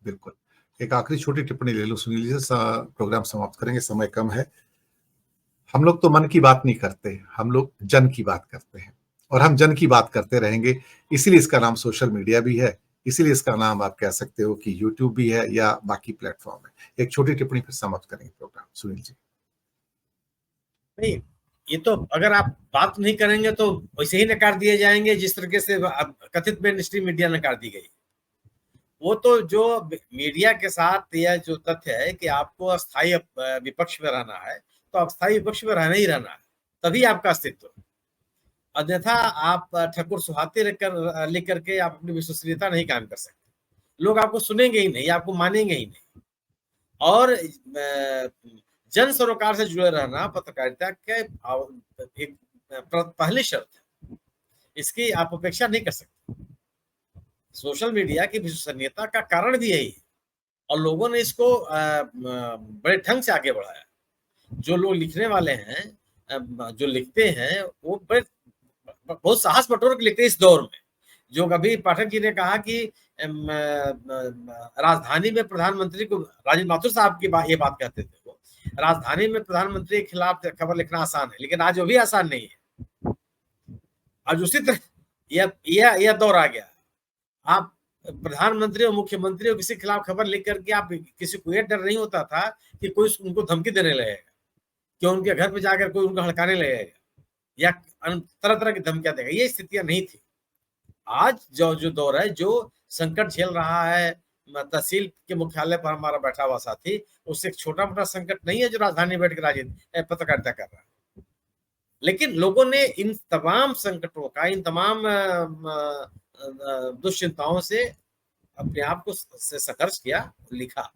बिल्कुल। एक आखिरी छोटी टिप्पणी ले लूं सुनील जी से, प्रोग्राम समाप्त करेंगे, समय कम है। हम लोग तो मन की बात नहीं करते, हम लोग जन की बात करते हैं, और हम जन की बात करते रहेंगे। इसीलिए इसका नाम सोशल मीडिया भी है, इसीलिए इसका नाम आप कह सकते हो कि यूट्यूब भी है या बाकी प्लेटफॉर्म है। एक छोटी टिप्पणी फिर समाप्त करेंगे प्रोग्राम, सुनील जी। नहीं, ये तो अगर आप बात नहीं करेंगे तो वैसे ही नकार दिए जाएंगे जिस तरीके से कथित मेन स्ट्रीम मीडिया नकार दी गई। वो तो जो मीडिया के साथ यह जो तथ्य है कि आपको अस्थायी विपक्ष में रहना है, तो अस्थायी विपक्ष में रहना ही रहना है, तभी आपका अस्तित्व। अन्यथा आप ठकुर सुहाते लिख करके आप अपनी विश्वसनीयता नहीं कायम कर सकते। लोग आपको सुनेंगे ही नहीं, आपको मानेंगे ही नहीं। और जन सरोकार से जुड़े रहना पत्रकारिता के एक पहली शर्त है, इसकी आप अपेक्षा नहीं कर सकते। सोशल मीडिया की विश्वसनीयता का कारण भी यही है, और लोगों ने इसको बड़े ढंग से आगे बढ़ाया। जो लोग लिखने वाले हैं, जो लिखते हैं, वो बड़े बहुत साहस बटोर के लिखते हैं इस दौर में। जो कभी पाठक जी ने कहा कि राजधानी में प्रधानमंत्री को, राजेंद्र माथुर साहब की ये बात कहते थे वो, राजधानी में प्रधानमंत्री के खिलाफ खबर लिखना आसान है, लेकिन आज वो भी आसान नहीं है। आज उसी तरह यह दौर आ गया। आप प्रधानमंत्री और मुख्यमंत्री और किसी के खिलाफ खबर लिख करके आप किसी को यह डर नहीं होता था कि कोई उनको धमकी देने लगेगा, कि उनके घर पे जाकर कोई उनको हड़काने लगेगा या तरह तरह की धमकियां देगा। ये स्थितियां नहीं थी। आज जो दौर है, जो संकट झेल रहा है तहसील के मुख्यालय पर हमारा बैठा हुआ साथी, उससे एक छोटा मोटा संकट नहीं है जो राजधानी बैठ कर पत्रकारिता कर रहा है। लेकिन लोगों ने इन तमाम संकटों का, इन तमाम दुश्चिंताओं से अपने आप को से संघर्ष किया, लिखा,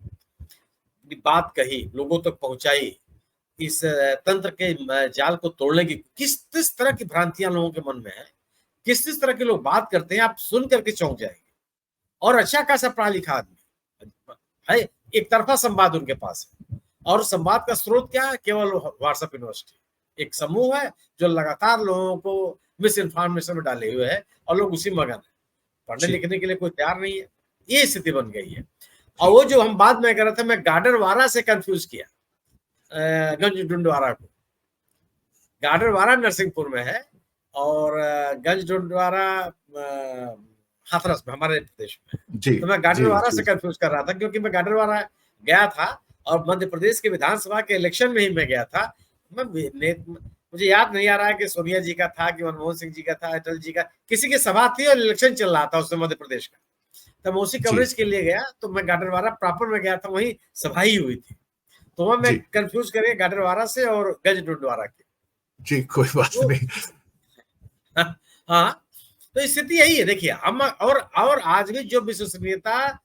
बात कही, लोगों तक पहुंचाई, इस तंत्र के जाल को तोड़ने की किस तरह की भ्रांतियां लोगों के मन में है, किस तरह के लोग बात करते हैं, आप सुन करके चौंक जाएंगे। और अच्छा खासा पढ़ा लिखा आदमी है, एक तरफा संवाद उनके पास है, और संवाद का स्रोत क्या है? केवल व्हाट्सएप यूनिवर्सिटी एक समूह है जो लगातार लोगों को मिस इन्फॉर्मेशन में डाले हुए है, और लोग उसी मगन है, पढ़ने लिखने के लिए कोई तैयार नहीं है। ये स्थिति बन गई है। और वो जो हम बाद में कर रहे थे, मैं गाडरवारा से कंफ्यूज किया गंज डुंडवारा को। गाडरवारा नरसिंहपुर में है और गंज डुंडवारा हाथरस में, हमारे प्रदेश में। तो मैं गाडरवारा से कंफ्यूज कर रहा था, क्योंकि मैं गाडरवारा गया था और मध्य प्रदेश के विधानसभा के इलेक्शन में ही मैं गया था। मुझे याद नहीं आ रहा है कि सोनिया जी का था, कि मनमोहन सिंह जी का था, अटल जी का, किसी की सभा थी और इलेक्शन चल रहा था उसमें मध्य प्रदेश का। तब मैं उसी कवरेज के लिए गया, तो मैं गाडरवारा प्रॉपर में गया था, वहीं सभा ही हुई थी। तो वह मैं कंफ्यूज करके गाडरवारा से और गंज डुंडवारा के। जी, कोई बात नहीं। हाँ, तो स्थिति यही है। देखिए, हम और आज भी जो विश्वसनीयता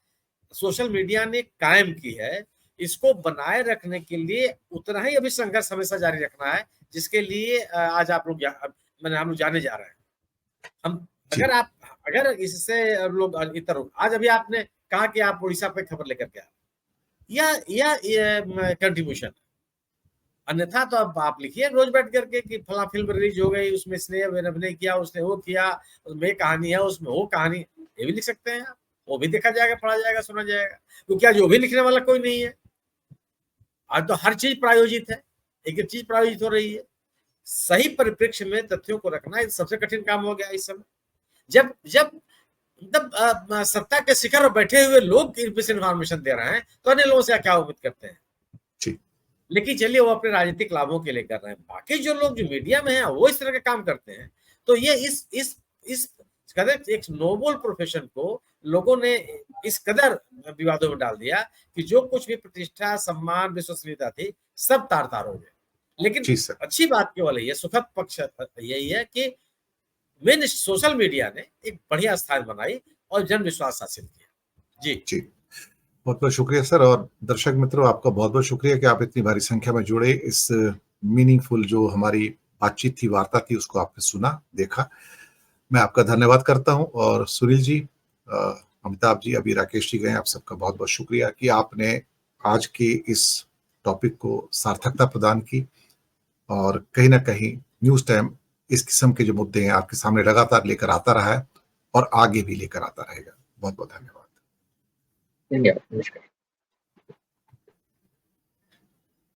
सोशल मीडिया ने कायम की है, इसको बनाए रखने के लिए उतना ही अभी संघर्ष हमेशा जारी रखना है, जिसके लिए आज आप लोग हम लोग जाने जा रहे हैं। हम अगर इससे लोग इतर, आज अभी आपने कहा कि आप उड़ीसा पे खबर लेकर के या कंट्रीब्यूशन, अन्यथा तो अब आप लिखिए रोज बैठ करके कि फला फिल्म रिलीज हो गई, उसमें इसने अभिनय किया, उसने वो किया, उसमें कहानी है, उसमें वो कहानी, ये भी लिख सकते हैं आप। वो भी देखा जाएगा, पढ़ा जाएगा, सुना जाएगा। क्योंकि आज वो भी लिखने वाला कोई नहीं है। आज तो हर चीज प्रायोजित है, एक एक चीज प्रायोजित हो रही है। सही परिप्रेक्ष्य में तथ्यों को रखना सबसे कठिन काम हो गया इस समय। जब सत्ता के शिखर पर बैठे हुए लोग इन्फॉर्मेशन दे रहे हैं, तो अन्य लोगों से क्या उम्मीद करते हैं? लेकिन चलिए, वो अपने राजनीतिक लाभों के लिए कर रहे हैं। बाकी जो लोग जो मीडिया में हैं, वो इस तरह के काम करते हैं। तो ये इस कदर एक नोबल प्रोफेशन को लोगों ने इस कदर विवादों में डाल दिया कि जो कुछ भी प्रतिष्ठा, सम्मान, विश्वसनीयता थी, सब तार तार हो गए। लेकिन अच्छी बात केवल है, सुखद पक्ष यही है कि मेन सोशल मीडिया ने एक बढ़िया स्थान बनाई और जन विश्वास हासिल किया। जी, बहुत बहुत शुक्रिया सर। और दर्शक मित्रों, आपका बहुत बहुत शुक्रिया कि आप इतनी भारी संख्या में जुड़े। इस मीनिंगफुल जो हमारी बातचीत थी, वार्ता थी, उसको आपने सुना, देखा। मैं आपका धन्यवाद करता हूं। और सुनील जी, अमिताभ जी, अभी राकेश जी गए, आप सबका बहुत बहुत शुक्रिया कि आपने आज के इस टॉपिक को सार्थकता प्रदान की, और कहीं ना कहीं न्यूज टाइम इस किस्म के जो मुद्दे हैं आपके सामने लगातार लेकर आता रहा है और आगे भी लेकर आता रहेगा। बहुत बहुत धन्यवाद। धन्यवाद, नमस्कार।